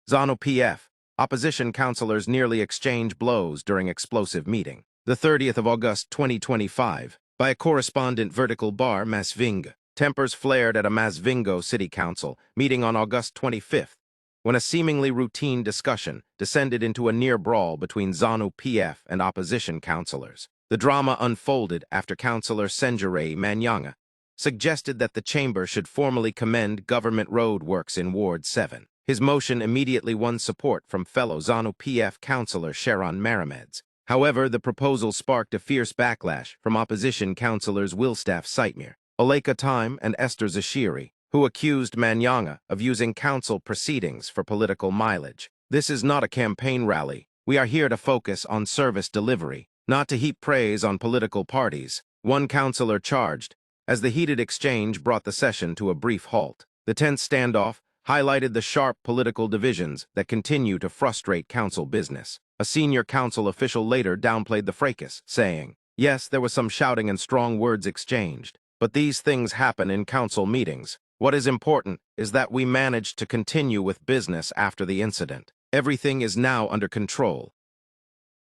Zanu PF. Opposition councillors nearly exchange blows during explosive meeting. The 30th of August 2025, by a correspondent vertical bar, Masvinga. Tempers flared at a Masvingo City Council meeting on August 25th, when a seemingly routine discussion descended into a near brawl between Zanu PF and opposition councillors. The drama unfolded after Councillor Senjure Manyanga suggested that the chamber should formally commend government road works in Ward 7. His motion immediately won support from fellow Zanu PF councillor Sharon Marameds. However, the proposal sparked a fierce backlash from opposition councillors Wilstaff Sightmere, Oleka Time, and Esther Zashiri, who accused Manyanga of using council proceedings for political mileage. This is not a campaign rally. We are here to focus on service delivery, not to heap praise on political parties, one councillor charged, as the heated exchange brought the session to a brief halt. The tense standoff highlighted the sharp political divisions that continue to frustrate council business. A senior council official later downplayed the fracas, saying, "Yes, there was some shouting and strong words exchanged, but these things happen in council meetings. What is important is that we managed to continue with business after the incident. Everything is now under control,